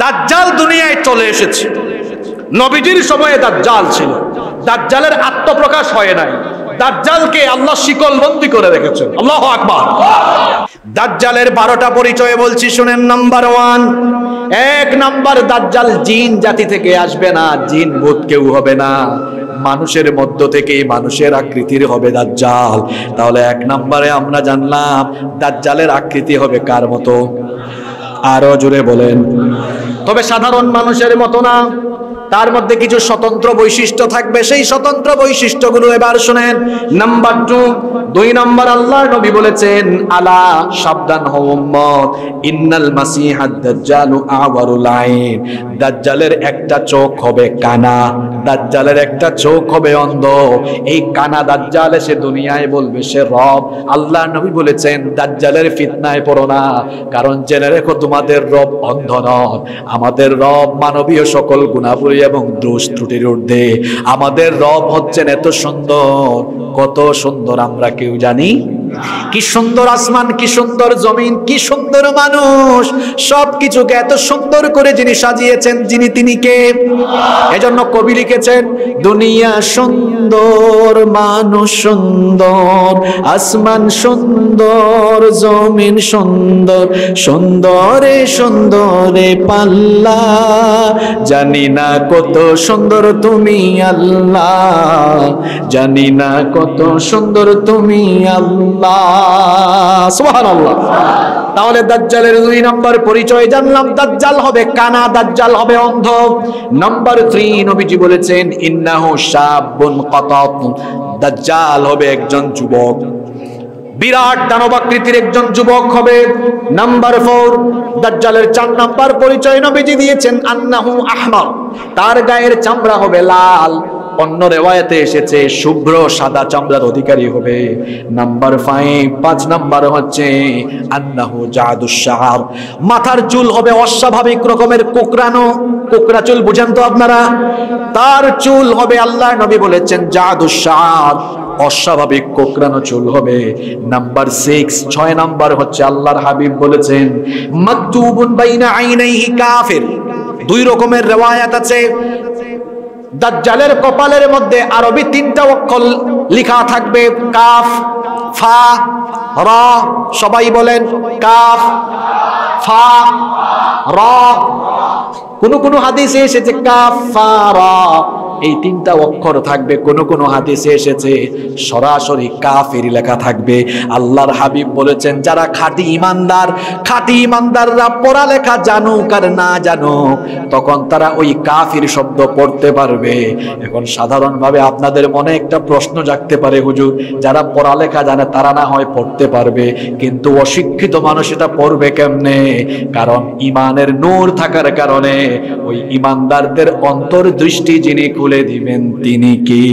দাজ্জাল দুনিয়ায় চলে এসেছে। নবীজির সময়ে দাজ্জাল ছিল, দাজ্জালের আত্মপ্রকাশ হয় নাই। দাজ্জালকে আল্লাহ শিকলবন্দি করে রেখেছেন। আল্লাহু আকবার। দাজ্জালের 12টা পরিচয় বলছি, শুনেন। নাম্বার 1, এক নাম্বার, দাজ্জাল জিন জাতি থেকে আসবে না, জিন ভূত কেউ হবে না, মানুষের মধ্য থেকে মানুষের আকৃতির হবে দাজ্জাল। তাহলে এক নম্বরে আমরা জানলাম দাজ্জালের আকৃতি হবে কার মতো? আরো জোরে বলেন। তবে সাধারণ মানুষের মতো না, তার মধ্যে কিছু স্বতন্ত্র বৈশিষ্ট্য থাকবে। সেই স্বতন্ত্র বৈশিষ্ট্যগুলো এবার শুনেন। নাম্বার 2 নম্বর, আল্লাহর নবী বলেছেন, আলা, সাবধান হও উম্মত, ইন্নাল মাসিহাদ দাজ্জালু আওয়ারুল আইন। দাজ্জালের একটা চোখ হবে কানা, দাজ্জালের একটা চোখ হবে অন্ধ। এই কানা দাজ্জাল এসে দুনিয়ায় বলবে সে রব। আল্লাহর নবী বলেছেন, দাজ্জালের ফিতনায় পড়ো না, কারণ জেনে রেখো তোমাদের রব অন্ধ নন, আমাদের রব মানবীয় সকল গুণাবলী এবং দোষ ত্রুটির ঊর্ধ্বে। আমাদের রব হচ্ছেন এত সুন্দর, কত সুন্দর আমরা কেউ জানি? কি সুন্দর আসমান, কি সুন্দর জমিন, কি সুন্দর মানুষ, সবকিছুকে এত সুন্দর করে যিনি সাজিয়েছেন, যিনি তিনি কে? এজন্য কবি লিখেছেন, দুনিয়া সুন্দর, মানুষ সুন্দর, আসমান সুন্দর, জমিন সুন্দর, সুন্দরে সুন্দরে পাল্লা, জানি না কত সুন্দর তুমি আল্লাহ, জানি না কত সুন্দর তুমি আল্লাহ। সুবহানাল্লাহ। তাহলে দাজ্জালের 2 নম্বর পরিচয় জানলাম, দাজ্জাল হবে কানা, দাজ্জাল হবে অন্ধ। নাম্বার 3, নবীজি বলেছেন, ইন্নাহু শাবুন কাতাত, দাজ্জাল হবে একজন যুবক, বিরাট দানবাকৃতির একজন যুবক হবে। নাম্বার 4, দাজ্জালের 4 নম্বর পরিচয় নবীজি দিয়েছেন, আন্নাহু আহমার, তার গায়ের চামড়া হবে লাল। অন্য রিওয়ায়াতে এসেছে শুভ্র সাদা চামড়ার অধিকারী হবে। নাম্বার 5 নম্বর হচ্ছে আন্নাহু জাদুশ শাআর, মাথার চুল হবে অস্বাভাবিক রকমের কোকড়ানো, কোকড়া চুল বুঝেন তো আপনারা? তার চুল হবে, আল্লাহর নবী বলেছেন, জাদুশ শাআর, অস্বাভাবিক কোকড়ানো চুল হবে। নাম্বার 6 নম্বর হচ্ছে আল্লাহর হাবিব বলেছেন, মাকতুবুন বাইনা আইনাইহি কাফির। 2 রকমের রিওয়ায়াত আছে। দাজ্জালের কপালের মধ্যে আরবি 3টা অক্ষর লেখা থাকবে, কাফ, ফা, রা। সবাই বলেন, কাফ, ফা, রা। কোন হাদিসে এসেছে কাফ, ফা, রা, এই 3টা অক্ষর থাকবে। কোন হাদিসে এসেছে সরাসরি কাফির লেখা থাকবে। আল্লাহর হাবিব বলেছেন, যারা খাঁটি ইমানদার, খাঁটি ইমানদাররা পড়ালেখা জানুক আর না জানুক, তখন তারা ওই কাফির শব্দ পড়তে পারবে। এখন সাধারণভাবে আপনাদের মনে একটা প্রশ্ন জাগতে পারে, হুজুর, যারা পড়ালেখা জানে তারা না হয় পড়তে পারবে, কিন্তু অশিক্ষিত মানুষ এটা পড়বে কেমনে? কারণ ইমানের নূর থাকার কারণে ওই ইমানদারদের অন্তর্দৃষ্টি যিনি খুলে দিবেন তিনি কি?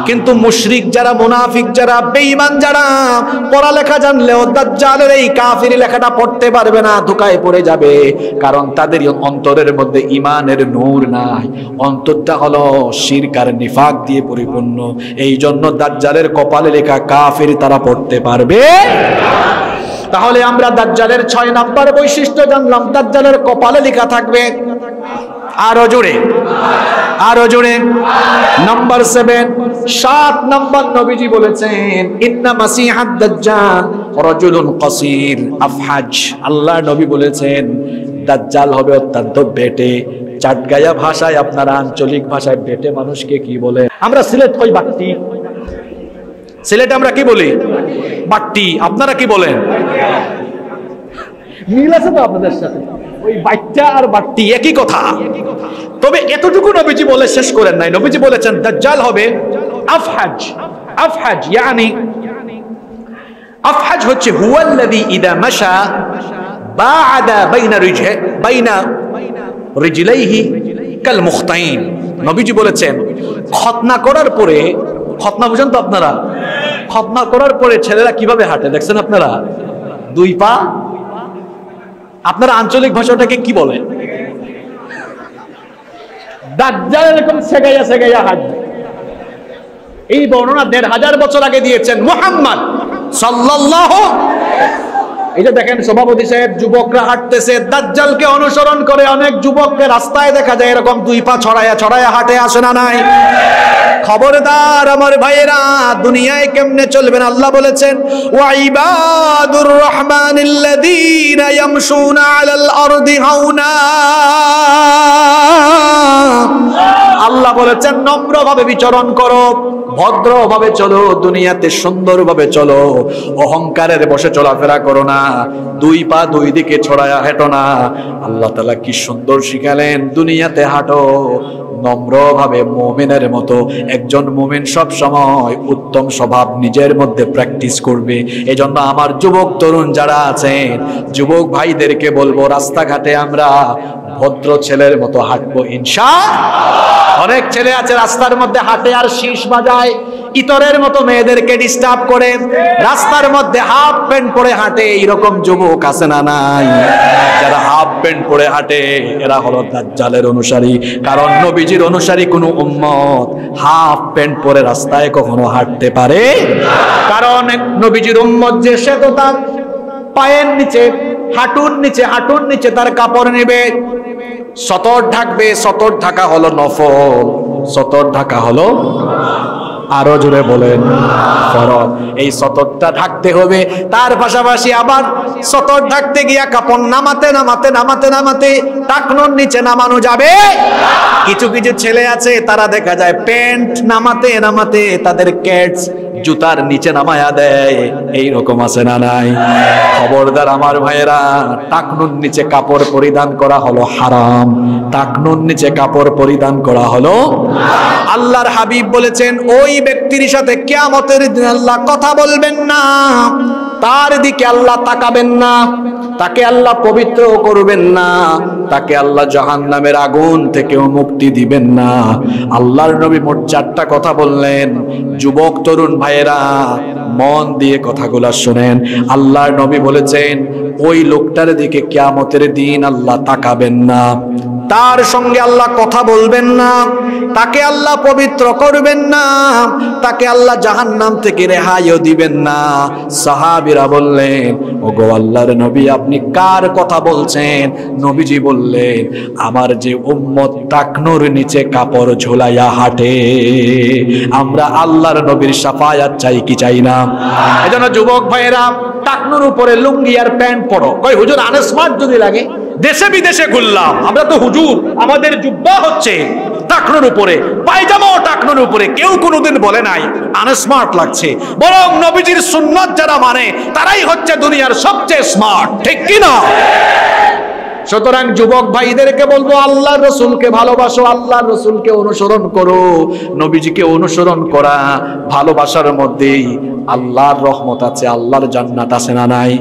কিন্তু মুশরিক যারা, মুনাফিক যারা, বেঈমান যারা, পড়ালেখা জানলেও দাজ্জালের এই কাফির লেখাটা পড়তে পারবে না, ধোঁকায় পড়ে যাবে। কারণ তাদের অন্তরের মধ্যে ইমানের নূর নাই, অন্তরটা হলো শিরক আর নিফাক দিয়ে পরিপূর্ণ। এই জন্য দাজ্জালের কপালে লেখা কাফির তারা পড়তে পারবে। তাহলে আমরা দাজ্জালের 6 নম্বর বৈশিষ্ট্য জানলাম, দাজ্জালের কপালে লেখা থাকবে, আরো জোরে, আরো জোরে। নাম্বার 7 নম্বর নবীজি বলেছেন, ইন্না মাসিহাদ দাজ্জাল রাজুলুন কাসীর আফহাজ। আল্লাহর নবী বলেছেন, দাজ্জাল হবে অত্যন্ত বেটে। চাটগায়া ভাষায়, আপনারা আঞ্চলিক ভাষায় বেটে মানুষকে কি বলে? আমরা সিলেট কই বাট্টি, সিলেটে আমরা কি বলি? বাট্টি। আপনারা কি বলেন? মিল আছে তো আপনাদের সাথে? ওই বাট্টা আর বাট্টি একই কথা। তবে এতটুকু নবীজি বলে শেষ করেন নাই। নবীজি বলেছেন দাজ্জাল হবে আফহাজ। আফহাজ ইয়ানি, আফহাজ হচ্ছে হুয়াল্লাযী ইযা মাশা বা'আদা বাইনা রিজলাইহি কাল মুখতাইন। নবীজি বলেছেন, খতনা করার পরে, খতনা বুঝেন তো আপনারা? খতনা করার পরে ছেলেরা কিভাবে হাঁটে দেখছেন আপনারা? 2 পা। আপনারা আঞ্চলিক ভাষাটাকে কি বলেন? দাজ্জাল এরকম সেগাইয়া সেগাইয়া হাঁটবে। এই বর্ণনা 1500 বছর আগে দিয়েছেন মুহাম্মদ সাল্লাল্লাহু। এই যে দেখেন সভাপতি সাহেব, যুবকরা হাঁটতেছে, দাজ্জালকে অনুসরণ করে অনেক যুবককে রাস্তায় দেখা যায় এরকম দুই পা ছড়ায়া ছড়ায়া হাঁটে, আসে না নাই? খবরদার আমার ভাইয়েরা, দুনিয়ায় কেমনে চলবেন? আল্লাহ বলেছেন ওয়া ইবাদুর রহমানিল্লাযীনা ইয়ামশুনা আলাল আরদি হাওনা। আল্লাহ বলেছেন নম্রভাবে বিচরণ করো, ভদ্রভাবে চলো, দুনিয়াতে সুন্দরভাবে চলো, অহংকারের বসে চলাফেরা করো না, দুই পা দুই দিকে ছড়ায়া হেঁটো না। আল্লাহ তাআলা কি সুন্দর শিখালেন, দুনিয়াতে হাঁটো নম্রভাবে, মুমিনের মতো। একজন মুমিন সব সময় উত্তম স্বভাব নিজের মধ্যে প্র্যাকটিস করবে। এজন্য আমার যুবক তরুণ যারা আছেন, যুবক ভাইদেরকে বলবো, রাস্তাঘাটে আমরা ভদ্র ছেলের মতো হাঁটবো ইনশাআল্লাহ। অনেক ছেলে আছে রাস্তার মধ্যে হাঁটে আর শীষ বাজায়, ইতরের মতো মেয়েদেরকে ডিস্টার্ব করে, রাস্তার মধ্যে হাফ প্যান্ট পরে হাঁটে। এইরকম যুবক আছে না নাই? যারা হাফ প্যান্ট পরে হাঁটে এরা হলো দাজ্জালের অনুসারী। কারণ নবীজির অনুসারী কোনো উম্মত হাফ প্যান্ট পরে রাস্তায় কখনো হাঁটতে পারে? কারণ নবীজির উম্মত যে, সে তো তার পায়ের নিচে, হাঁটুর নিচে তার কাপড় নেবে, সতর ঢাকবে। সতর ঢাকা হলো নফল, সতর ঢাকা হলো, আরো জোরে বলেন, ফরজ। এই সতরটা ঢাকতে হবে। তার পাশাপাশি আবার সতর ঢাকতে গিয়া কাপড় নামাতে টাকনোর নিচে নামানো যাবে। কিছু কিছু ছেলে আছে, তারা দেখা যায় প্যান্ট নামাতে তাদের ক্যাটস জুতার নিচে নামায়া দেয়। এই রকম আছে না নাই? খবরদার আমার ভাইয়েরা, টাকনুর নিচে কাপড় পরিধান করা হলো হারাম, টাকনুর নিচে কাপড় পরিধান করা হলো। আল্লাহর হাবিব বলেছেন, ওই ব্যক্তির সাথে কিয়ামতের দিন আল্লাহ কথা বলবেন না, তার দিকে আল্লাহ তাকাবেন না, তাকে আল্লাহ পবিত্র করবেন না, তাকে আল্লাহ জাহান্নামের আগুন থেকেও মুক্তি দিবেন না। আল্লাহর নবী মোট 4টা কথা বললেন। যুবক তরুণ ভাইয়েরা মন দিয়ে কথাগুলা শুনেন। আল্লাহর নবী বলেছেন, ওই লোকটার দিকে কিয়ামতের দিন আল্লাহ তাকাবেন না, তার সঙ্গে আল্লাহ কথা বলবেন না, তাকে আল্লাহ পবিত্র করবেন না, তাকে আল্লাহ জাহান্নাম থেকে রেহাইও দিবেন না। সাহাবীরা বললেন, ওগো আল্লাহর নবী, আপনি কার কথা বলছেন? নবীজি বললেন, আমার যে উম্মত টাকনুর নিচে কাপড় ঝোলাইয়া হাঁটে। আমরা আল্লাহর নবীর শাফায়াত চাই কি চাই না? এজন্য যুবক ভাইয়েরা, টাকনুর উপরে লুঙ্গি আর প্যান্ট পরো। কই হুজুর আনস্মার্ট যদি লাগে? দেশে বিদেশে ঘুরলাম আমরা তো হুজুর, আমাদের জুব্বা হচ্ছে টাকনুর উপরে, পায়জামাও টাকনুর উপরে। কেউ কোনোদিন বলে নাই আনস্মার্ট লাগছে। বরং নবীজির সুন্নাত যারা মানে তারাই হচ্ছে দুনিয়ার সবচেয়ে স্মার্ট, ঠিক কি না? সুতরাং যুবক ভাইদেরকে বলবো, আল্লাহর রাসূলকে ভালোবাসো, আল্লাহর রাসূলকে অনুসরণ করো। নবীজিকে অনুসরণ করা ভালোবাসার মধ্যেই আল্লাহর রহমত আছে, আল্লাহর জান্নাত আছে না নাই?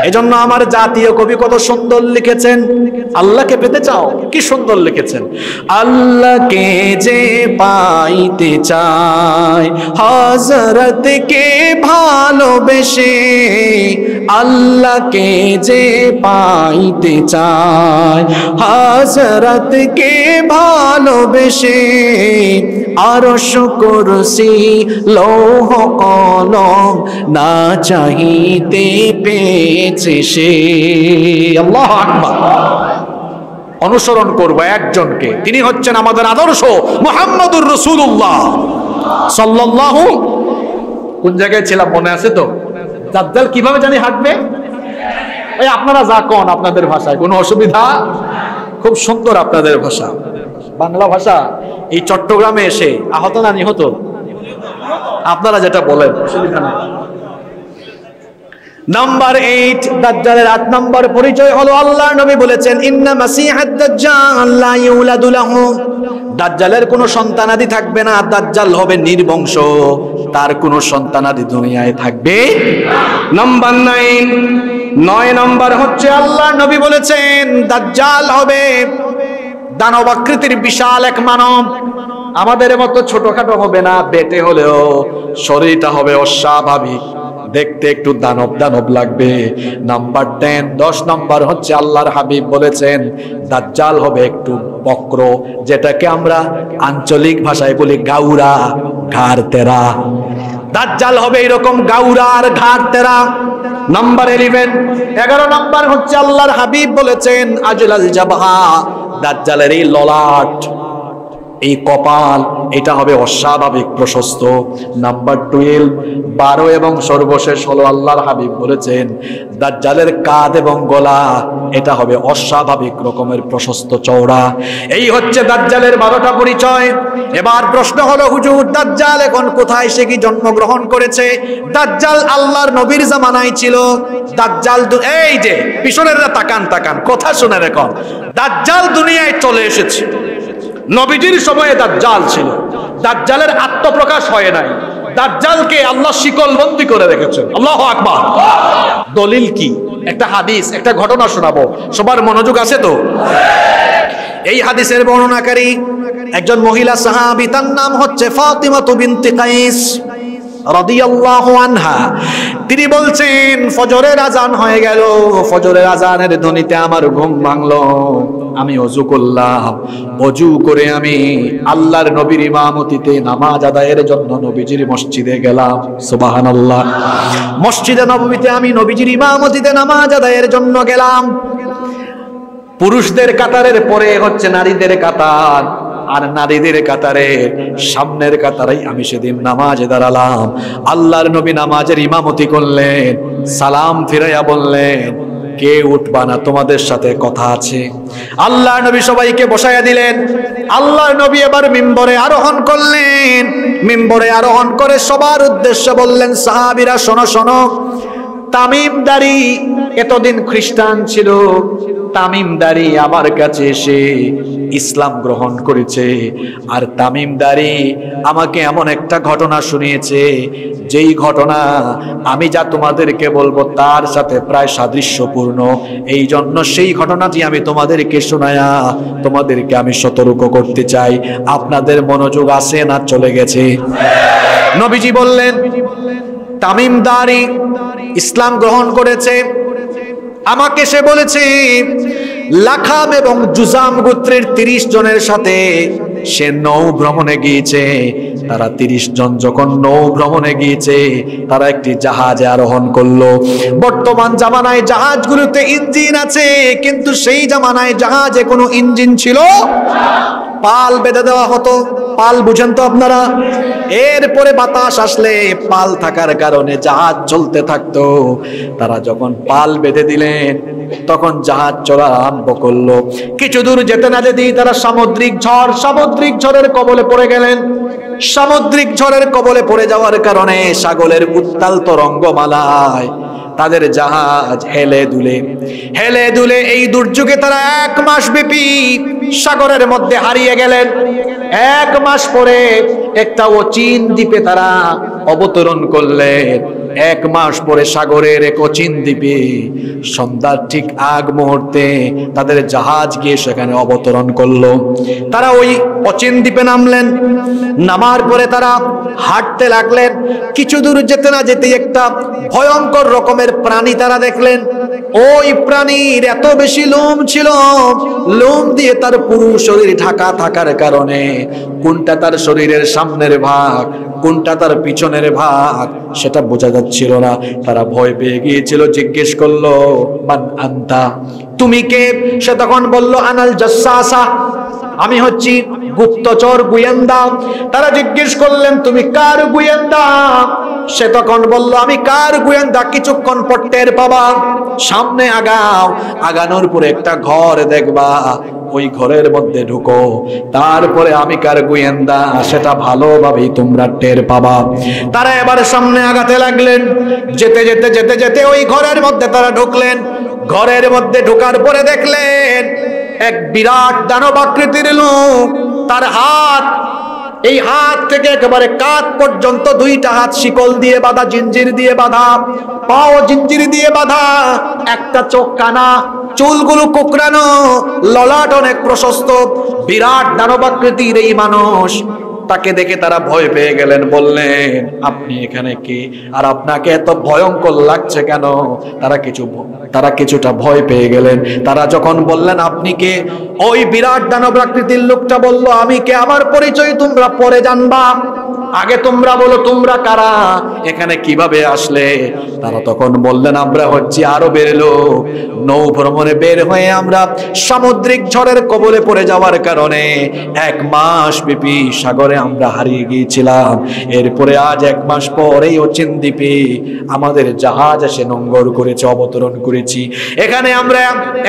এজন্য আমার জাতীয় কবি কত সুন্দর লিখেছেন, আল্লাহকে পেতে চাও, কি সুন্দর লিখেছেন। আল্লাহকে যে পাইতে চায় হযরতকে ভালোবেসে, আল্লাহকে যে পাইতে চায় হযরতকে ভালোবেসে, আরশ কুরসি লৌহ কলম না চাহিতে পেয়েছে সে। আল্লাহু আকবার। অনুসরণ করব একজনকে, তিনি হচ্ছেন আমাদের আদর্শ মুহাম্মদুর রাসূলুল্লাহ সাল্লাল্লাহু। কোন জায়গায় ছিলাম মনে আছে তো? দাজ্জাল কিভাবে জানি হাঁটবে? এই আপনারা যা কোন আপনাদের ভাষায়, কোনো অসুবিধা? খুব সুন্দর আপনাদের ভাষা, বাংলা ভাষা। এই চট্টগ্রামে এসে আহত না নিহত? আপনারা যেটা বলেন অসুবিধা নেই। নাম্বার 8, দাজ্জালের 8 নম্বর পরিচয় হলো, আল্লাহর নবী বলেছেন, ইন্না মাসিহাদ দাজ্জাল লা ইউলাদু লাহু। দাজ্জালের কোনো সন্তানাদি থাকবে না, দাজ্জাল হবে নির্বংশ, তার কোনো সন্তানাদি দুনিয়ায় থাকবে না। নাম্বার 9 নম্বর হচ্ছে, আল্লাহর নবী বলেছেন দাজ্জাল হবে দানব আকৃতির বিশাল এক মানব। আমাদের মতো ছোটখাটো হবে না, বেটে হলেও শরীরটা হবে অস্বাভাবিক, দেখতে একটু দানব লাগবে। নাম্বার 10 নম্বর হচ্ছে, আল্লাহর হাবিব বলেছেন দাজ্জাল হবে একটু বক্র, যেটাকে আমরা আঞ্চলিক ভাষায় বলি গাউরা, ঘাড় তেরা। দাজ্জাল হবে এরকম গাউরা আর ঘাড় তেরা। নাম্বার 11 নাম্বার হচ্ছে আল্লাহর হাবিব বলেছেন আজলাল জাবহা, দাজ্জালের এই ললাট, এই কপাল, এটা হবে অস্বাভাবিক প্রশস্ত। নাম্বার 12 এবং সর্বশেষ হলো আল্লাহর হাবিব বলেছেন দাজ্জালের কাঁধ এবং গলা, এটা হবে অস্বাভাবিক রকমের প্রশস্ত চওড়া। এই হচ্ছে দাজ্জালের 12টা পরিচয়। এবার প্রশ্ন হলো হুজুর দাজ্জাল এখন কোথায়, সে কি জন্মগ্রহণ করেছে? দাজ্জাল আল্লাহর নবীর জামানায় ছিল। দাজ্জাল এই যে পিছনেররা তাকান তাকান, কথা শুনে রেখো, দাজ্জাল দুনিয়ায় চলে এসেছে। নবীজির সময়ে দাজ্জাল ছিল, দাজ্জালের আত্মপ্রকাশ হয় নাই, দাজ্জালকে আল্লাহ শিকলবন্দি করে রেখেছেন। আল্লাহু আকবার। দলিল কি? একটা হাদিস, একটা ঘটনা শোনাবো, সবার মনোযোগ আছে তো? এই হাদিসের বর্ণনাকারী একজন মহিলা সাহাবী, তার নাম হচ্ছে ফাতিমা বিনতে কাইস রাদিয়াল্লাহু আনহা। তিনি বলছেন ফজরের আজান হয়ে গেল, ফজরের আজানের ধ্বনিতে আমার ঘুম ভাঙলো, আমি ওযু করলাম, ওযু করে আমি আল্লাহর নবীর ইমামতিতে নামাজ আদায়ের জন্য নবীজির মসজিদে গেলাম। সুবহানাল্লাহ। মসজিদে নববীতে আমি নবীজির ইমামতিতে নামাজ আদায়ের জন্য গেলাম। পুরুষদের কাতারের পরে হচ্ছে নারীদের কাতার, আর নারীদের কাতারে সামনের কাতারে আমি সেদিন নামাজে দাঁড়ালাম। আল্লাহর নবী নামাজের ইমামতি করলেন, সালাম ফিরাইয়া বললেন কে উঠবা না, তোমাদের সাথে কথা আছে। আল্লাহর নবী সবাইকে বসাইয়া দিলেন। আল্লাহর নবী এবার মিম্বরে আরোহণ করলেন। মিম্বরে আরোহণ করে সবার উদ্দেশ্যে বললেন সাহাবীরা শোনো শোনো, তামিমদারি এতদিন খ্রিস্টান ছিল, তামিমদারি আমার কাছে এসে ইসলাম গ্রহণ করেছে। আর তামিমদারি আমাকে এমন একটা ঘটনা শুনিয়েছে, যেই ঘটনা আমি যা তোমাদেরকে বলবো তার সাথে প্রায় সাদৃশ্যপূর্ণ। এই জন্য সেই ঘটনাটি আমি তোমাদেরকে শোনায়া তোমাদেরকে আমি সতর্ক করতে চাই। আপনাদের মনোযোগ আছে না চলে গেছে? নবীজি বললেন তামিমদারি ইসলাম গ্রহণ করেছে, আমাকে সে বলেছে লাখাম এবং জুজাম গোত্রের 30 জনের সাথে সে নৌ ভ্রমণে গিয়েছে। তারা 30 জন যখন নৌ ভ্রমণে গিয়েছে, তারা একটি জাহাজে আরোহণ করলো। বর্তমান জামানায় জাহাজগুলোতে ইঞ্জিন আছে, কিন্তু সেই জামানায় জাহাজে কোনো ইঞ্জিন ছিল পাল বেঁধে দেওয়া হতো। পাল বুঝেন তো আপনারা? এরপরে বাতাস আসলে পাল থাকার কারণে জাহাজ চলতে থাকতো। তারা যখন পাল বেঁধে দিলেন, তখন জাহাজ চলা আরম্ভ করলো। কিছু দূর যেতে না যেতেই তারা সামুদ্রিক ঝড়ের কবলে পড়ে গেলেন। সামুদ্রিক ঝড়ের কবলে পড়ে যাওয়ার কারণে সাগরের উত্তাল তরঙ্গমালায় তাদের জাহাজ হেলে দুলে এই দুর্যোগে তারা 1 মাস ব্যাপী সাগরের মধ্যে হারিয়ে গেলেন। 1 মাস পরে একটা অচিন দ্বীপে তারা অবতরণ করলেন। 1 মাস পরে সাগরের এক অচিন দ্বীপে সন্ধ্যার ঠিক আগ মুহূর্তে তাদের জাহাজ গিয়ে সেখানে অবতরণ করলো। তারা ওই অচিন দ্বীপে নামলেন। নামার পরে তারা হাঁটতে লাগলেন। কিছু দূর যেতে না যেতে একটা ভয়ঙ্কর রকমের প্রাণী তারা দেখলেন। ওই প্রাণীর এত বেশি লোম ছিল, লোম দিয়ে তার পুরো শরীর ঢাকা থাকার কারণে কোনটা তার শরীরের সামনের ভাগ, কোনটা তার পিছনের ভাগ সেটা বোঝা যাচ্ছিল না। তারা ভয় পেয়ে গিয়েছিল। জিজ্ঞেস করলো মান আনতা, তুমি কে? সে তখন বলল আনাল জাসসাসা, আমি হচ্ছি গুপ্তচর, গোয়েন্দা। তারা জিজ্ঞেস করলেন তুমি কার গোয়েন্দা? সে তখন বলল আমি কার গোয়েন্দা কিছুক্ষণ পর টের পাবা। সামনে আগাও, আগানোর পরে একটা ঘর দেখবা, ওই ঘরের মধ্যে ঢুকো, তারপরে আমি কার গোয়েন্দা সেটা ভালোভাবেই তোমরা টের পাবা। তারা এবার সামনে আগাতে লাগলেন। যেতে যেতে যেতে যেতে ওই ঘরের মধ্যে তারা ঢুকলেন। ঘরের মধ্যে ঢোকার পরে দেখলেন এক বিরাট দানব আকৃতির লোক। তার হাত, এই হাত থেকে একেবারে কাঁধ পর্যন্ত 2টা হাত শিকল দিয়ে বাঁধা, জিঞ্জির দিয়ে বাঁধা, পাও জিঞ্জির দিয়ে বাঁধা, একটা চোখ কানা, চুলগুলো কোকড়ানো, ললাট অনেক প্রশস্ত। বিরাট দানবাকৃতির এই মানুষ, তাকে দেখে তারা ভয় পেয়ে গেলেন। বললেন আপনি এখানে কে, আর আপনাকে এত ভয়ঙ্কর লাগছে কেন? তারা কিছুটা ভয় পেয়ে গেলেন। তারা যখন বললেন আপনি কে, ওই বিরাট দানব আকৃতির লোকটা বলল আমি কে, আমার পরিচয় তোমরা পরে জানবা। আগে তোমরা বলো তোমরা কারা, এখানে কিভাবে আসলে? তারা তখন বললেন আমরা হচ্ছি আরবের লোক, নৌ ভ্রমণে বের হয়ে আমরা সামুদ্রিক ঝড়ের কবলে পড়ে যাওয়ার কারণে 1 মাস ব্যাপী সাগরে আমরা হারিয়ে গিয়েছিলাম। এরপরে আজ 1 মাস পর এই অচিন দ্বীপে আমাদের জাহাজ এসে নোঙ্গর করেছে, অবতরণ করেছি। এখানে আমরা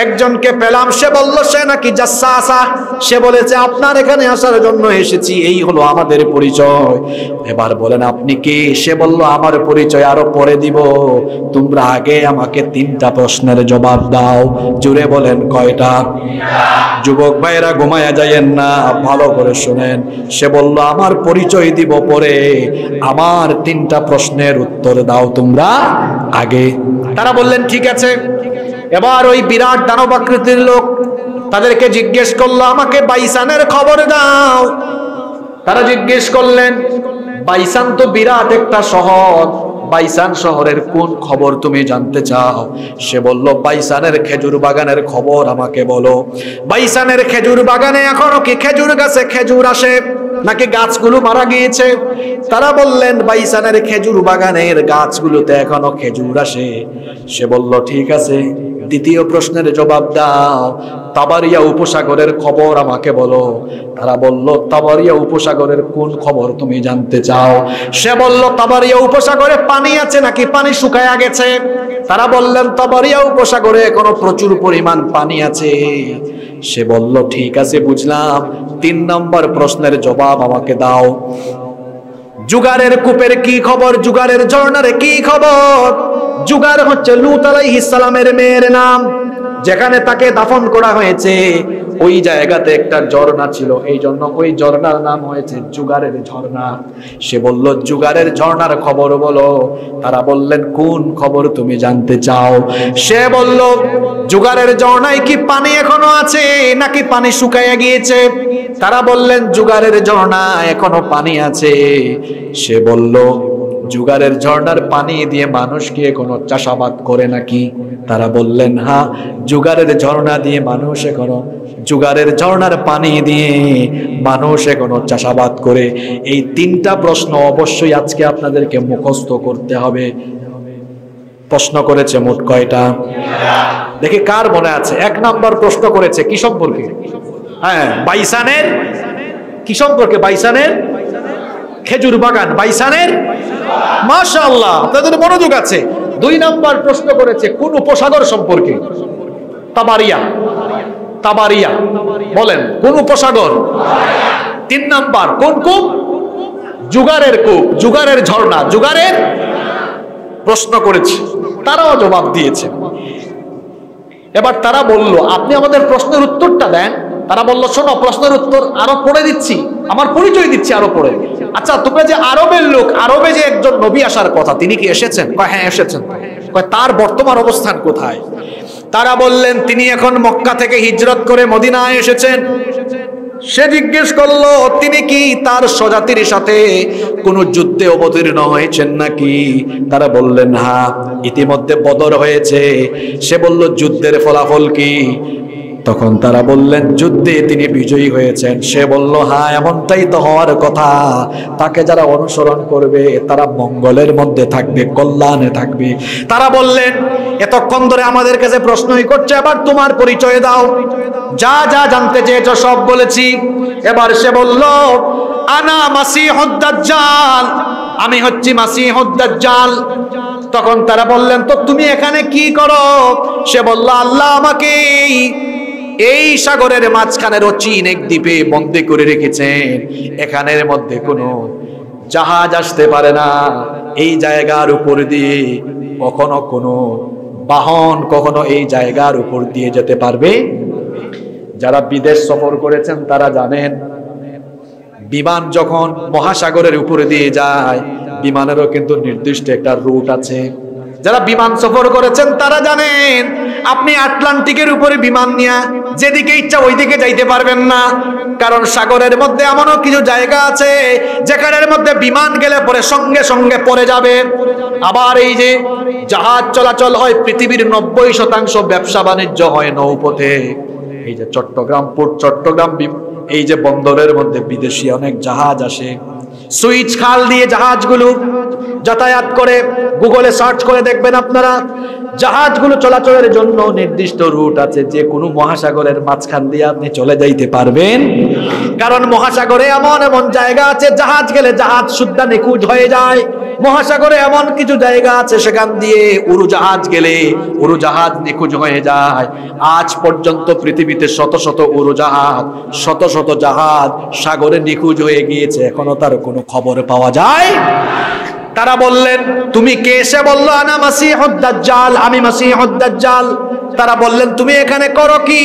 একজনকে পেলাম, সে বলল সে নাকি জাসসাসা, সে বলেছে আপনার এখানে আসার জন্য এসেছি, এই হলো আমাদের পরিচয়। এবার বলেন আপনি কে? সে বলল আমার পরিচয় আরো পরে দিব, তোমরা আগে আমাকে 3টা প্রশ্নের জবাব দাও। জুড়ে বলেন কয়টা? যুবক ভাইরা ঘুমায়া যায়েন না, ভালো করে শুনেন। সে বলল আমার পরিচয় দিব পরে, আমার 3টা প্রশ্নের উত্তর দাও তোমরা আগে। তারা বললেন ঠিক আছে। এবার ওই বিরাট দানব আকৃতির লোক তাদেরকে জিজ্ঞেস করলো আমাকে বাইসানের খবর দাও। তারা জিজ্ঞেস করলেন বাইসান তো বিরাট একটা শহর, বাইসান শহরের কোন খবর তুমি জানতে চাও? সে বলল বাইসানের খেজুর বাগানের খবর আমাকে বলো। বাইসানের খেজুর বাগানে এখনো কি খেজুর গাছে খেজুর আসে নাকি গাছগুলো মারা গিয়েছে? তারা বললেন বাইসানের খেজুর বাগানের গাছগুলোতে এখনো খেজুর আসে। সে বলল ঠিক আছে, 2য় প্রশ্নের জবাব দাও, তাবারিয়া উপসাগরের খবর আমাকে বলো। তারা বলল তাবারিয়া উপসাগরের কোন খবর তুমি জানতে চাও? সে বলল তাবারিয়া উপসাগরে পানি আছে নাকি পানি শুকায়া গেছে? তারা বললেন তাবারিয়া উপসাগরে এখনো প্রচুর পরিমাণ পানি আছে। সে বলল ঠিক আছে বুঝলাম, 3 নম্বর প্রশ্নের জবাব আমাকে দাও। জুগারের কূপের কি খবর? জুগারের ঝর্ণার কি খবর? জুগার হচ্ছে লূত আলাইহিস সালামের মেয়ের নাম, যেখানে তাকে দাফন করা হয়েছে ওই জায়গাতে একটা ঝর্ণা ছিল, এই জন্য ওই ঝর্ণার নাম হয়েছে জুগারের ঝর্ণা। সে বলল জুগারের ঝর্ণার খবর বলো। তারা বললেন কোন খবর তুমি জানতে চাও? সে বলল জুগারের ঝর্ণায় কি পানি এখনো আছে নাকি পানি শুকায়া গিয়েছে? তারা বললেন জুগারের ঝর্ণা এখনো পানি আছে। সে বলল জুগারের ঝর্ণার পানি দিয়ে মানুষ কি এখনো চাষাবাদ করে নাকি? তারা বললেন হ্যাঁ, জুগারের ঝর্ণা দিয়ে মানুষ এখনো, জুগারের ঝর্ণার পানি দিয়ে মানুষ এখনো চাষাবাদ করে। এই 3টা প্রশ্ন অবশ্যই আজকে আপনাদেরকে মুখস্থ করতে হবে। প্রশ্ন করেছে মোট কয়টা? দেখি কার মনে আছে। 1 নম্বর প্রশ্ন করেছে কি সম্পর্কে? হ্যাঁ, বাইসানের কি সম্পর্কে? বাইসানের খেজুর বাগান, বাইসানের, মাশাআল্লাহ আপনাদের মনোযোগ আছে। 2 নম্বর প্রশ্ন করেছে কোন উপসাগর সম্পর্কে? তাবারিয়া। তাবারিয়া বলেন কোন উপসাগর? 3 নম্বর কোন কূপ? জুগারের কূপ, জুগারের ঝর্ণা, জুগারের প্রশ্ন করেছে, তারাও জবাব দিয়েছে। এবার তারা বলল আপনি আমাদের প্রশ্নের উত্তরটা দেন। তারা বলল শোনো প্রশ্নের উত্তর আরো পড়ে দিচ্ছি, আমার পরিচয় দিচ্ছি আরো পড়ে। আচ্ছা তোমরা যে আরবের লোক, আরবে যে একজন নবী আসার কথা, তিনি কি এসেছেন? কয় হ্যাঁ এসেছেন। কয় তার বর্তমান অবস্থান কোথায়? তারা বললেন তিনি এখন মক্কা থেকে হিজরত করে মদিনায় এসেছেন। সে জিজ্ঞেস করলো তিনি কি তার স্বজাতির সাথে কোন যুদ্ধে অবতীর্ণ হয়েছেন নাকি? তারা বললেন হ্যাঁ, ইতিমধ্যে বদর হয়েছে। সে বলল যুদ্ধের ফলাফল কি? তখন তারা বললেন যুদ্ধে তিনি বিজয়ী হয়েছেন। সে বলল হ্যাঁ এমনটাই তো হওয়ার কথা, তাকে যারা অনুসরণ করবে তারা মঙ্গলের মধ্যে থাকবে, কল্যাণে থাকবে। তারা বললেন এতক্ষণ ধরে আমাদের কাছে প্রশ্নই করছে, এবার তোমার পরিচয় দাও। যা যা জানতে চেয়েছো সব বলেছি। এবার সে বলল আনা মাসিহুদ দাজ্জাল, আমি হচ্ছি মাসিহুদ দাজ্জাল। তখন তারা বললেন তো তুমি এখানে কি করো? সে বলল আল্লাহ আমাকে এই সাগরের মাঝখানের অচিন এক দ্বীপে বন্দী করে রেখেছেন, এখানের মধ্যে কোনো জাহাজ আসতে পারে না। এই জায়গার উপর দিয়ে কখনো কোনো বাহন কখনো এই জায়গার উপর দিয়ে যেতে পারবে। যারা বিদেশ সফর করেছেন তারা জানেন বিমান যখন মহাসাগরের উপরে দিয়ে যায়, বিমানেরও কিন্তু নির্দিষ্ট একটা রুট আছে। যারা বিমান সফর করেছেন তারা জানেন আপনি আটলান্টিকের উপরে বিমান নিয়ে যেদিকে ইচ্ছা ওইদিকে যাইতে পারবেন না, কারণ সাগরের মধ্যে এমনও কিছু জায়গা আছে যেখানের মধ্যে বিমান গেলে পরে সঙ্গে সঙ্গে পড়ে যাবে। আবার এই যে জাহাজ চলাচল হয়, পৃথিবীর 90% ব্যবসা বাণিজ্য হয় নৌপথে। এই যে চট্টগ্রাম পোর্ট, চট্টগ্রাম এই যে বন্দরের মধ্যে বিদেশি অনেক জাহাজ আসে, সুইচ খাল দিয়ে জাহাজগুলো যাতায়াত করে, গুগলে সার্চ করে দেখবেন আপনারা, জাহাজগুলো চলাচলের জন্য নির্দিষ্ট রুট আছে, যে কোনো মহাসাগরের মাঝখান দিয়ে আপনি চলে যাইতে পারবেন। কারণ মহাসাগরে এমন এমন জায়গা আছে জাহাজ গেলে জাহাজ সুদ্ধা নিখোঁজ হয়ে যায়। মহাসাগরে এমন কিছু জায়গা আছে সেখান দিয়ে উড়োজাহাজ গেলে উড়োজাহাজ নিখোঁজ হয়ে যায়। আজ পর্যন্ত পৃথিবীতে শত শত উড়োজাহাজ, শত শত জাহাজ সাগরে নিখোঁজ হয়ে গিয়েছে, এখনো তার কোনো খবর পাওয়া যায়। তারা বললেন, তুমি কে? সে বলল, আনা মাসিহুদ দাজ্জাল, আমি মাসিহুদ দাজ্জাল। তারা বললেন, তুমি এখানে করো কি?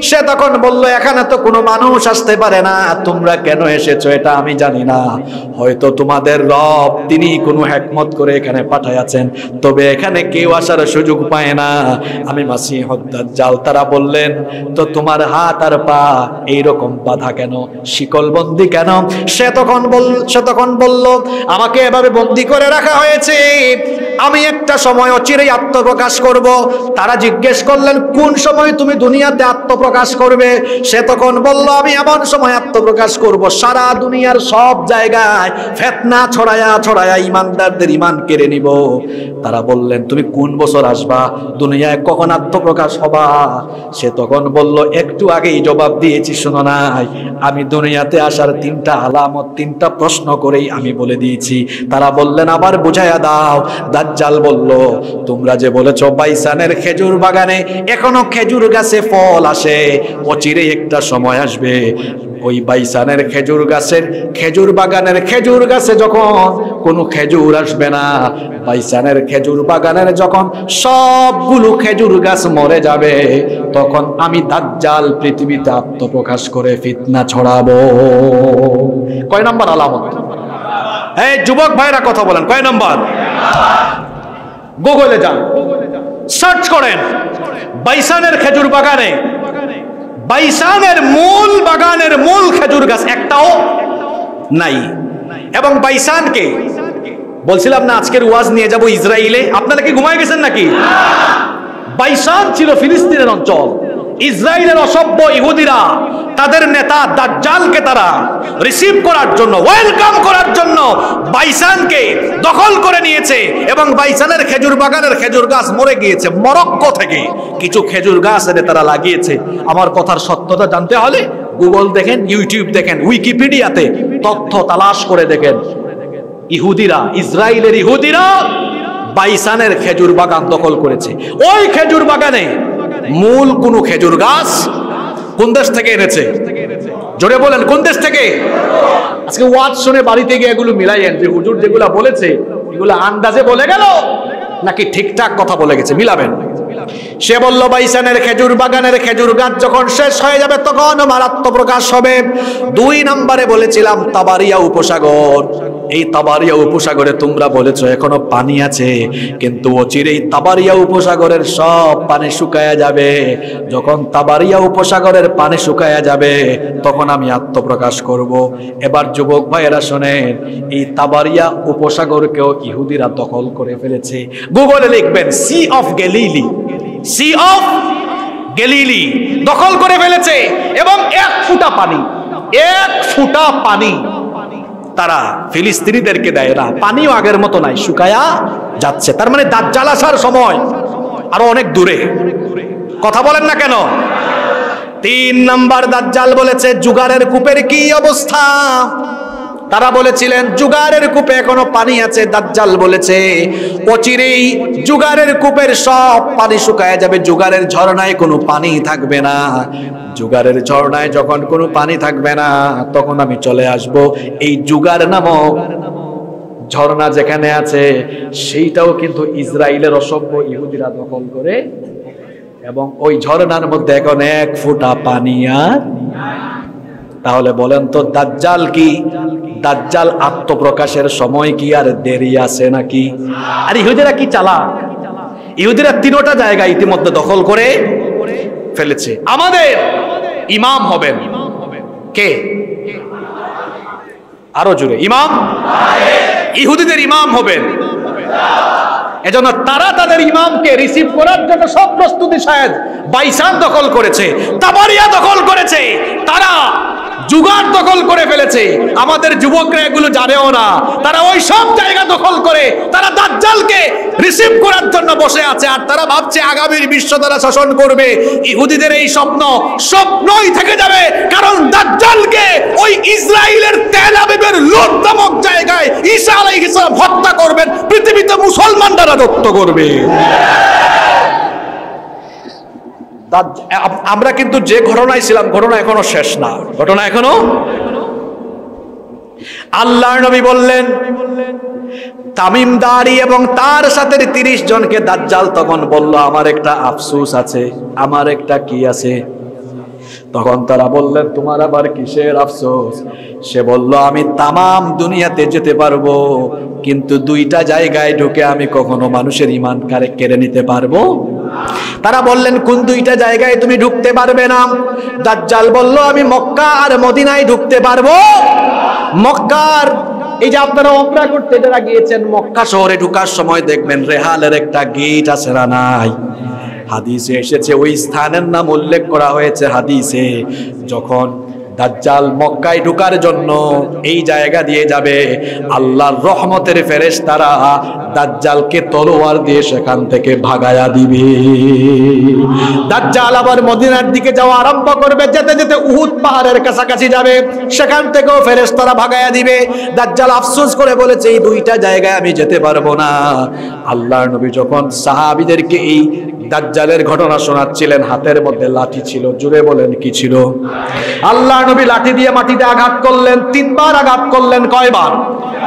সে তখন বলল, এখানে তো কোনো মানুষ আসতে পারে না, তোমরা কেন এসেছো এটা আমি জানি না, হয়তো তোমাদের রব তিনি কোনো হিকমত করে এখানে পাঠাইয়াছেন, তবে এখানে কেউ আসার সুযোগ পায় না, আমি মাসিহুদ দাজ্জাল। তারা বললেন, তো তোমার হাত আর পা এইরকম বাঁধা কেন, শিকলবন্দি কেন? সে তখন বলল, আমাকে এভাবে বন্দি করে রাখা হয়েছে, আমি একটা সময় অচিরেই আত্মপ্রকাশ করব। তারা জিজ্ঞেস করলেন, কোন সময় তুমি দুনিয়াতে আত্মপ্রকাশ করবে? সে তখন বলল, আমি এমন সময় আত্মপ্রকাশ করব সারা দুনিয়ার সব জায়গায় ফিতনা ছড়ায়া ছড়ায়া ইমানদারদের ঈমান কেড়ে নিব। তারা বললেন, তুমি কোন বছর আসবা, দুনিয়ায় কখন আত্মপ্রকাশ হবা? সে তখন বলল, একটু আগেই জবাব দিয়েছি, শোনো নাই, আমি দুনিয়াতে আসার 3টা আলামত 3টা প্রশ্ন করেই আমি বলে দিয়েছি। তারা বললেন, আবার বুঝাইয়া দাও। দাজ্জাল বলল, তোমরা যে বলেছো বাইসানের খেজুর বাগানে এখনো খেজুর গাছে ফল আসে, অচিরেই একটা সময় আসবে ওই বাইসানের খেজুর গাছের, খেজুর বাগানের খেজুর গাছে যখন কোনো খেজুর আসবে না, বাইসানের খেজুর বাগানের যখন সবগুলো খেজুর গাছ মরে যাবে, তখন আমি দাজ্জাল পৃথিবীতে আত্মপ্রকাশ করে ফিতনা ছড়াবো। কয় নম্বর আলামত? এই যুবক ভাইরা কথা বলেন, কয় নম্বর? গুগলে যান, সার্চ করেন বাইসানের খেজুর বাগানে, বাইসানের মূল বাগানের মূল খেজুর গাছ একটাও নাই। এবং বাইসানকে বলছিলাম না আজকের ওয়াজ নিয়ে যাব ইসরায়েলে, আপনারা কি ঘুমায় গেছেন নাকি? বাইসান ছিল ফিলিস্তিনের অঞ্চল। ইসরায়েলের অসভ্য ইহুদিরা তাদের নেতা দাজ্জালকে তারা রিসিভ করার জন্য, ওয়েলকাম করার জন্য বাইসানকে দখল করে নিয়েছে, এবং বাইসানের খেজুর বাগানের খেজুর গাছ মরে গিয়েছে। মরক্কো থেকে কিছু খেজুর গাছ এনে তারা লাগিয়েছে। আমার কথার সত্যতা জানতে হলে গুগল দেখেন, ইউটিউব দেখেন, উইকিপিডিয়াতে তথ্য তালাশ করে দেখেন। ইহুদিরা, ইসরায়েলের ইহুদিরা বাইসানের খেজুর বাগান দখল করেছে। ওই খেজুর বাগানে মূল কোন খেজুর গাছ কোন দেশ থেকে এনেছে? জোরে বলেন, কোন দেশ থেকে? আজকে ওয়াজ শুনে বাড়িতে গিয়ে এগুলো মিলাইয়েন, যে হুজুর যেগুলা বলেছে এগুলো আন্দাজে বলে গেল নাকি ঠিকঠাক কথা বলে গেছে, মিলাবেন। সে বলল, বাইসানের খেজুর বাগানের খেজুর গাছ যখন শেষ হয়ে যাবে তখন আমার আত্মপ্রকাশ হবে। 2 নম্বরে বলেছিলাম তাবারিয়া উপসাগর। এই তাবারিয়া উপসাগরে তোমরা বলেছো এখনো পানি আছে, কিন্তু অচিরেই তাবারিয়া উপসাগরের সব পানি শুকায়া যাবে। যখন তাবারিয়া উপসাগরের পানি শুকায়া যাবে তখন আমি আত্মপ্রকাশ করব। এবার যুবক ভাইয়েরা শোনেন, এই তাবারিয়া উপসাগরকেও ইহুদিরা দখল করে ফেলেছে। গুগলে লিখবেন sea of Galilee, sea of Galilee দখল করে ফেলেছে, এবং 1 ফোঁটা পানি, 1 ফোঁটা পানি তারা ফিলিস্তিনিদেরকে দেয় না। পানিও আগের মতো নাই, শুকায়া যাচ্ছে। তার মানে দাজ্জাল আসার সময় আরো অনেক দূরে। কথা বলেন না কেন? 3 নাম্বার দাজ্জাল বলেছে জুগারের কূপের কি অবস্থা। তারা বলেছিলেন জুগারের কূপে এখনো পানি আছে। দাজ্জাল বলেছে অচিরেই জুগারের কূপের সব পানি শুকায় যাবে, জুগারের ঝর্ণায় কোনো পানি থাকবে না। জুগারের ঝর্ণায় যখন কোনো পানি থাকবে না তখন আমি চলে আসব। এই জুগার নামক ঝর্ণা যেখানে আছে সেইটাও কিন্তু ইসরায়েলের অসভ্য ইহুদিরা দখল করে, এবং ওই ঝর্ণার মধ্যে এখন 1 ফোঁটা পানি আর। তাহলে বলেন তো দাজ্জাল কি, দাজ্জাল আত্মপ্রকাশের সময় কি আর দেরি আছে নাকি? আর ইহুদিরা কি চালাক, ইহুদিরা 3টা জায়গা ইতিমধ্যে দখল করে ফেলেছে। আমাদের ইমাম হবেন কে? আরো জোরে, ইমাম। ইহুদিদের ইমাম হবেন। এজন্য তারা তাদের ইমামকে রিসিভ করার জন্য সব প্রস্তুতি শায়দ বাইসান দখল করেছে, তাবারিয়া দখল করেছে। তারা জুগার দখল করে ফেলেছে। আমাদের যুবকরা এগুলো জানেও না, তারা ওই সব জায়গা দখল করে তারা দাজ্জালকে রিসিভ করার জন্য বসে আছে। আর তারা ভাবছে আগামীর বিশ্ব তারা শাসন করবে। ইহুদিদের এই স্বপ্নই থেকে যাবে, কারণ দাজ্জালকে ওই ইসরায়েলের তেল আবিবের লুদ নামক জায়গায় ঈসা আলাইহিস সালাম হত্যা করবেন, পৃথিবীতে মুসলমানরা রাজত্ব করবে। আমরা কিন্তু যে ঘটনায় ছিলাম, ঘটনা এখনো শেষ না, ঘটনা এখনো। আল্লাহর নবী বললেন তামিম দারি এবং তার সাথে 30 জনকে দাজ্জাল তখন বলল, আমার একটা আফসোস আছে, আমার একটা কি আছে। তখন তারা বললেন, তোমার আবার কিসের আফসোস? সে বলল, আমি তামাম দুনিয়াতে যেতে পারবো, কিন্তু 2টা জায়গায় ঢুকে আমি কখনো মানুষের ঈমান কেড়ে নিতে পারবো। তারা বললেন, কোন 2টা জায়গায় তুমি ঢুকতে পারবে না? দাজ্জাল বলল, আমি মক্কা আর মদিনায় ঢুকতে পারবো। মক্কার, এই যে আপনারা উমরা করতে যারা গিয়েছেন, মক্কা শহরে ঢোকার সময় দেখবেন রেহালের একটা গেট আছে না নাই? হাদিসে এসেছে, ওই স্থানের নাম উল্লেখ করা হয়েছে হাদিসে। যখন দাজ্জাল মক্কায় ঢোকার জন্য এই জায়গা দিয়ে যাবে, আল্লাহর রহমতের ফেরেশতারা দাজ্জালকে তলোয়ার দিয়ে সেখান থেকে ভাগায়া দিবে। দাজ্জাল আবার মদিনার দিকে যাওয়া আরম্ভ করবে, যেতে যেতে উহুদ পাহাড়ের কাছাকাছি যাবে, সেখান থেকেও ফেরেশতারা ভাগায়া দিবে। দাজ্জাল আফসোস করে বলেছে, এই 2টা জায়গায় আমি যেতে পারবো না। আল্লাহর নবী যখন সাহাবীদেরকে এই দাজ্জালের ঘটনা শোনাচ্ছিলেন, হাতের মধ্যে লাঠি ছিল। জুড়ে বলেন, কি ছিল? আল্লাহ নবী লাঠি দিয়ে মাটিতে আঘাত করলেন, 3 বার আঘাত করলেন। কয়বার?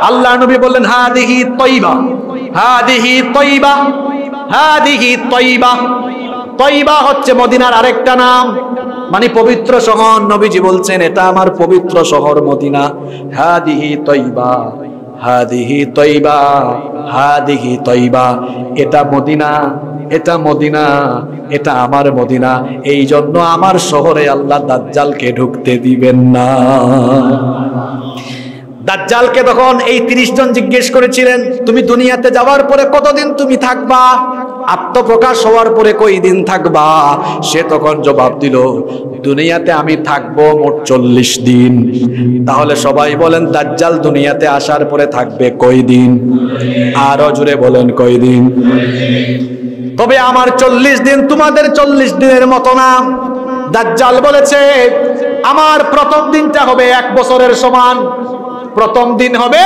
আল্লাহ নবী বললেন, হাদিহি তয়বা, হাদিহি তয়বা, হাদিহি তয়বা। তয়বা হচ্ছে মদিনার আরেকটা নাম, মানে পবিত্র শহর। নবীজি বলছেন, এটা আমার পবিত্র শহর মদিনা। হাদিহি তয়বা, হাদিহি তয়বা, হাদিহি তয়বা। এটা মদিনা, এটা মদিনা, এটা আমার মদিনা। এই জন্য আমার শহরে আল্লাহ দাজ্জালকে ঢুকতে দিবেন না। দাজ্জালকে তখন এই 30 জন জিজ্ঞেস করেছিলেন, তুমি দুনিয়াতে যাওয়ার পরে কতদিন তুমি থাকবা? আত্মপ্রকাশ হওয়ার পরে কয়দিন থাকবা? সে তখন জবাব দিল, দুনিয়াতে আমি থাকবো মোট 40 দিন। তাহলে সবাই বলেন, দাজ্জাল দুনিয়াতে আসার পরে থাকবে কয়দিন? আরো জোরে বলেন, কয়দিন? তবে আমার 40 দিন তোমাদের 40 দিনের মতো না। দাজ্জাল বলেছে, আমার প্রথম দিনটা হবে 1 বছরের সমান। প্রথম দিন হবে,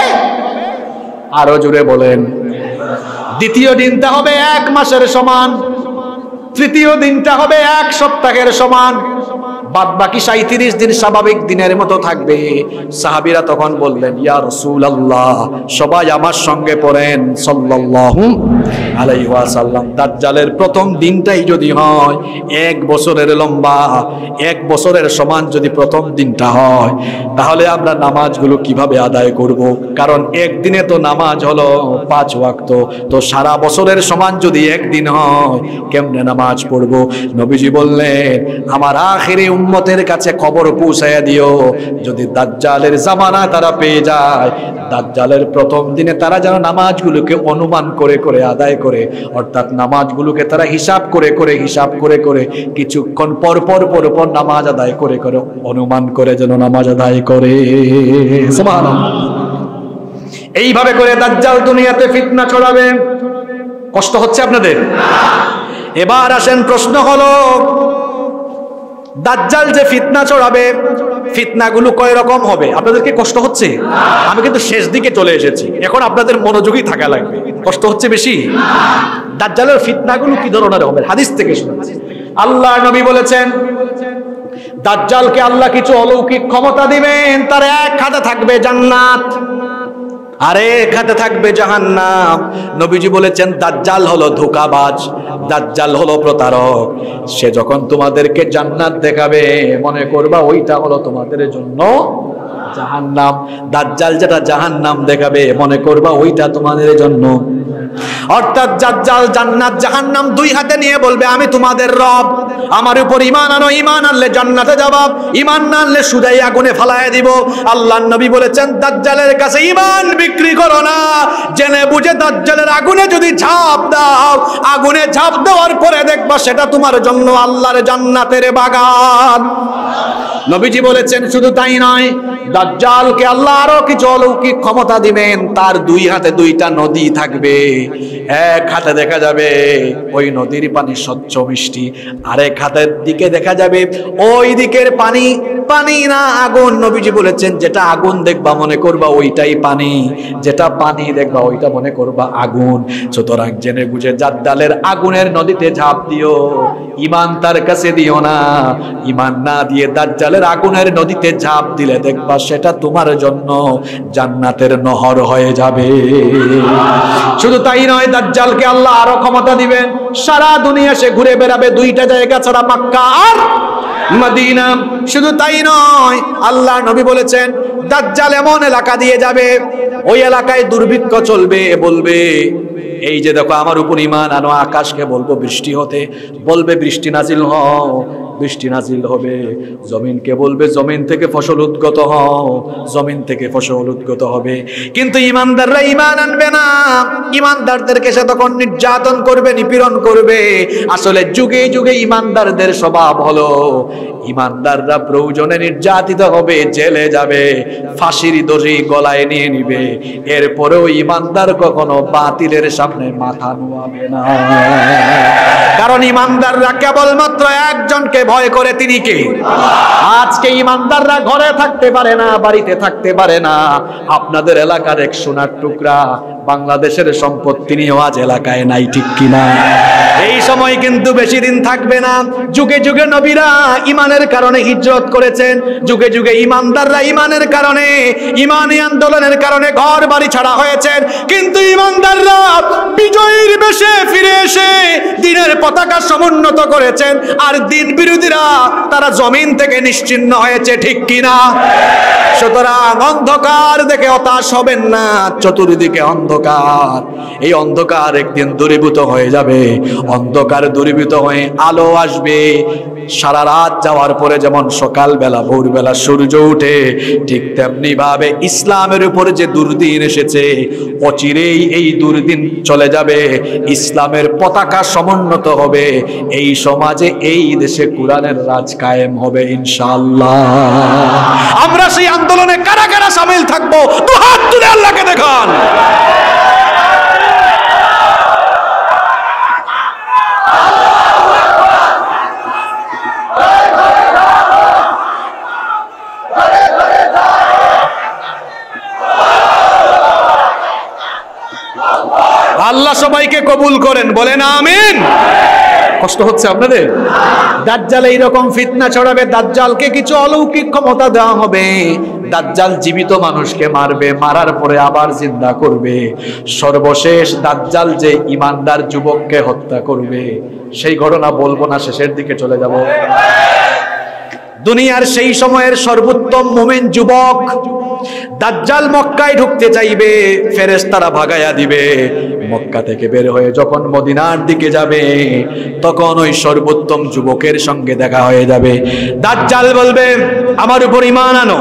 আরো জোরে বলেন, দ্বিতীয় দিনটা হবে 1 মাসের সমান, তৃতীয় দিনটা হবে 1 সপ্তাহের সমান, বাদ বাকি 37 দিন স্বাভাবিক দিনের মতো থাকবে। সাহাবীরা তখন বললেন, ইয়া রাসূলুল্লাহ, সবাই আমার সঙ্গে পড়েন সাল্লাল্লাহু আলাইহি ওয়াসাল্লাম। দাজ্জালের প্রথম দিনটাই যদি হয় 1 বছরের লম্বা, 1 বছরের সমান যদি প্রথম দিনটা হয়, তাহলে আমরা নামাজগুলো কিভাবে আদায় করব? কারণ একদিনে তো নামাজ হলো 5 ওয়াক্ত, তো সারা বছরের সমান যদি একদিন হয়, কেমনে নামাজ পড়ব? নবীজি বললেন, আমার আখিরি উম্মতের কাছে খবর পৌঁছায়া দিও, যদি দাজ্জালের জামানা তারা পেয়ে যায়, দাজ্জালের প্রথম দিনে তারা যেন নামাজগুলোকে অনুমান করে করে আদায় করে, অর্থাৎ নামাজগুলোকে তারা হিসাব করে করে কিছুক্ষণ পর পর নামাজ আদায় করে অনুমান করে যেন নামাজ আদায় করে। সুবহানাল্লাহ। এইভাবে করে দাজ্জাল দুনিয়াতে ফিতনা ছড়াবে। কষ্ট হচ্ছে আপনাদের? এবার আসেন, প্রশ্ন হলো, দাজ্জাল যে ফিতনা ছড়াবে, ফিতনাগুলো কয় রকম হবে? আপনাদেরকে কষ্ট হচ্ছে? আমি কিন্তু শেষ দিকে চলে এসেছি, এখন আপনাদের মনোযোগী থাকা লাগবে। কষ্ট হচ্ছে বেশি? দাজ্জালের ফিতনাগুলো কি ধরনের হবে? হাদিস থেকে শুনেছি। আল্লাহ নবী বলেছেন, দাজ্জালকে আল্লাহ কিছু অলৌকিক ক্ষমতা দিবেন। তার 1 হাতে থাকবে জান্নাত, আরেক হাতে থাকবে জাহান্নাম। নবীজি বলেছেন, দাজ্জাল হলো ধোঁকাবাজ, দাজ্জাল হলো প্রতারক। সে যখন তোমাদেরকে জান্নাত দেখাবে, মনে করবা ওইটা হলো তোমাদের জন্য জাহান্নাম। দাজ্জাল যেটা জাহান্নাম দেখাবে, মনে করবা ওইটা তোমাদের জন্য। অর্থাৎ দাজ্জাল জান্নাত জাহান্নাম 2 হাতে নিয়ে বলবে, আমি তোমাদের রব, আমার উপর ঈমান আনো, ঈমান আনলে জান্নাতে যাবা, ঈমান না আনলে সুদাই আগুনে ফালায় দিব। আল্লাহর নবী বলেছেন, দাজ্জালের কাছে ঈমান বিক্রি করো না। জেনে বুঝে দাজ্জালের আগুনে যদি ঝাঁপ দাও, আগুনে ঝাঁপ দেওয়ার পরে দেখবা সেটা তোমার জন্য আল্লাহর জান্নাতের বাগান। নবীজি বলেছেন শুধু তাই নয়, দাজ্জালকে আল্লাহ আরো কিছু অলৌকিক ক্ষমতা দিবেন। তার দুই হাতে দুইটা নদী থাকবে। এক হাতে দেখা যাবে ওই নদীর পানি স্বচ্ছ মিষ্টি, আরেক হাতের দিকে দেখা যাবে ওই দিকের পানি পানি না আগুন। নবীজি বলেছেন যেটা আগুন দেখবা মনে করবা ওইটাই পানি, যেটা পানি দেখবা ওইটা মনে করবা আগুন। সুতরাং জেনে বুঝে দাজ্জালের আগুনের নদীতে ঝাঁপ দিও, ঈমান তার কাছে দিও না। ঈমান না দিয়ে দাজ্জালের আগুনের নদীতে ঝাঁপ দিলে দেখবা সেটা তোমার জন্য জান্নাতের নহর হয়ে যাবে। শুধু তাই নয়, দাজ্জালকে আল্লাহ আরো ক্ষমতা দিবেন। সারা দুনিয়া সে ঘুরে বেড়াবে, দুইটা জায়গা ছাড়া, মক্কা আর মদিনা। শুধু তাই নয়, আল্লাহ নবী বলেছেন দাজ্জাল এমন এলাকা দিয়ে যাবে, ওই এলাকায় দুর্ভিক্ষ চলবে। বলবে এই যে দেখো আমার উপর ঈমান আনো, আকাশকে বলবো বৃষ্টি হতে, বলবে বৃষ্টি নাজিল হও, বৃষ্টি নাজিল হবে। জমিনকে বলবে জমিন থেকে ফসল উদ্গত হও, জমিন থেকে ফসল উদ্গত হবে। কিন্তু ঈমানদাররা ঈমান আনবে না। ঈমানদারদেরকে সে তখন নির্যাতন করবে, নিপীড়ন করবে। আসলে যুগে যুগে ঈমানদারদের স্বভাব হলো ঈমানদাররা প্রয়োজনে নির্যাতিত হবে, জেলে যাবে, ফাঁসির দড়ি গলায় নিয়ে নিবে। এরপরেও ঈমানদার কখনো বাতিলের সামনে মাথা নোয়াবে না। কারণ ঈমানদাররা কেবলমাত্র একজনকে ভয় করে, তিনি কে? আজকে ঈমানদাররা ঘরে থাকতে পারে না, বাড়িতে থাকতে পারে না। আপনাদের এলাকার এক সোনার টুকরা বাংলাদেশের সম্পদ, তিনিও আজ এলাকায় নাই, ঠিক কিনা? এই সময় কিন্তু বেশি দিন থাকবে না। যুগে যুগে নবীরা ঈমানের কারণে হিজরত করেছেন, যুগে যুগে ঈমানদাররা ঈমানের কারণে, ঈমানী আন্দোলনের কারণে ঘর বাড়ি ছাড়া হয়েছেন। কিন্তু ঈমানদাররা বিজয়ীর বেশে ফিরে এসে দ্বীনের পতাকা সমুন্নত করেছেন, আর দ্বীন বিরোধীরা তারা জমিন থেকে নিশ্চিহ্ন হয়েছে, ঠিক কিনা? সুতরাং অন্ধকার দেখে হতাশ হবেন না, চতুর্দিকে অন্ধকার। এই অন্ধকার একদিন দূরীভূত হয়ে যাবে। অন্ধকার দূরীভূত হয়ে আলো আসবে। সারা রাত যাওয়ার পরে যেমন সকালবেলা ভোরবেলা সূর্য উঠে, ঠিক তেমনি ভাবে ইসলামের উপরে যে দুর্দিন এসেছে, অচিরেই এই দুর্দিন চলে যাবে। ইসলামের পতাকা সমুন্নত হবে। এই সমাজে, এই দেশে কোরআনের রাজ কায়েম হবে ইনশাআল্লাহ। আমরা সেই আন্দোলনে কারা কারা শামিল থাকবো? তো হাত তুলে আল্লাহকে দেখান। আল্লাহ সবাইকে কবুল করেন, বলেন আমিন। কষ্ট হচ্ছে আপনাদের? দাজ্জাল এইরকম ফিতনা ছড়াবে, দাজ্জালকে কিছু অলৌকিক ক্ষমতা দেওয়া হবে। দাজ্জাল জীবিত মানুষকে মারবে, মারার পরে আবার জিন্দা করবে। সর্বশেষ দাজ্জাল যে ঈমানদার যুবককে হত্যা করবে, সেই ঘটনা বলবো না, শেষের দিকে চলে যাব। দুনিয়ার সেই সময়ের সর্বোত্তম মুমিন যুবক দাজ্জাল মক্কায় ঢুকতে চাইবে, ফেরেশতারা ভাগায়া দিবে। মক্কা থেকে বের হয়ে যখন মদিনার দিকে যাবে, তখন ওই সর্বোত্তম যুবকের সঙ্গে দেখা হয়ে যাবে। দাজ্জাল বলবে আমার উপর ঈমান আনো।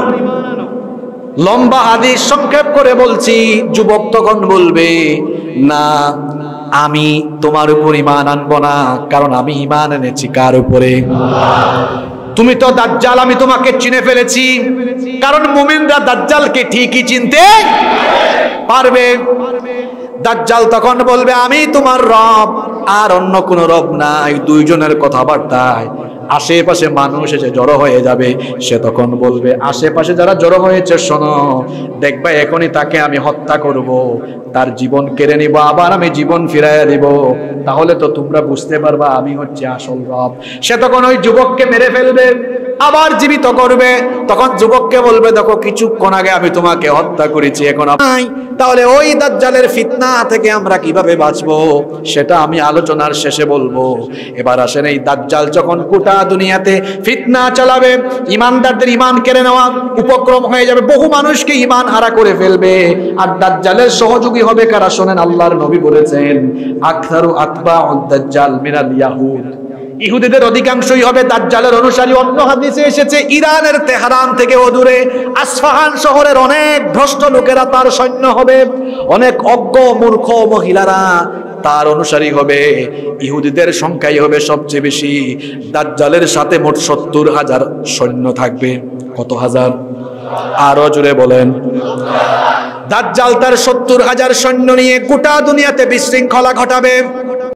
লম্বা হাদিস সংক্ষেপ করে বলছি। যুবক তখন বলবে না, আমি তোমার উপর ঈমান আনবো না, কারণ আমি ঈমান এনেছি কার উপরে? তুমি তো দাজ্জাল, আমি তোমাকে চিনে ফেলেছি। কারণ মুমিনরা দাজ্জালকে ঠিকই চিনতে পারবে। দাজ্জাল তখন বলবে আমি তোমার রব, আর অন্য কোনো রব নাই। দুইজনের কথাবার্তায় আশেপাশে মানুষ এসে জড়ো হয়ে যাবে। সে তখন বলবে আশেপাশে যারা জড়ো হয়েছে শোনো, দেখবে এখনই তাকে আমি হত্যা করব, তার জীবন কেড়ে নিব, আবার আমি জীবন ফিরাইয়া দিব। তাহলে তো তোমরা বুঝতে পারবা আমি হচ্ছে আসল রব। সে তখন ওই যুবককে মেরে ফেলবে, আবার জীবিত করবে। তখন যুবককে বলবে দেখো কিছুক্ষণ আগে আমি তোমাকে হত্যা করেছি, এখন নাই। তাহলে ওই দাজ্জালের ফিতনা থেকে আমরা কিভাবে বাঁচবো সেটা আমি আলোচনার শেষে বলবো। এবার আসেন, এই দাজ্জাল যখন গোটা দুনিয়াতে ফিতনা চালাবে, ঈমানদারদের ঈমান কেড়ে নেওয়া উপক্রম হয়ে যাবে, বহু মানুষকে ঈমান হারা করে ফেলবে। আর দাজ্জালের সহযোগী হবে কারা? শোনেন, আল্লাহর নবী বলেছেন আকসারু আতবাউদ দাজ্জাল মিনাল ইয়াহুদ। ইহুদিদের অধিকাংশই হবে দাজ্জালের অনুসারী। অন্য হাদিসে এসেছে ইরানের তেহরান থেকে অদূরে আসফাহান শহরের অনেক ভ্রষ্ট লোকেরা তার সৈন্য হবে। অনেক অজ্ঞ মূর্খ মহিলারা তার অনুসারী হবে। ইহুদিদের সংখ্যাই হবে সবচেয়ে বেশি। দাজ্জালের সাথে মোট 70,000 সৈন্য থাকবে। কত হাজার? আরো জোরে বলেন। দাজ্জাল তার 70,000 সৈন্য নিয়ে গোটা দুনিয়াতে বিশৃঙ্খলা ঘটাবে।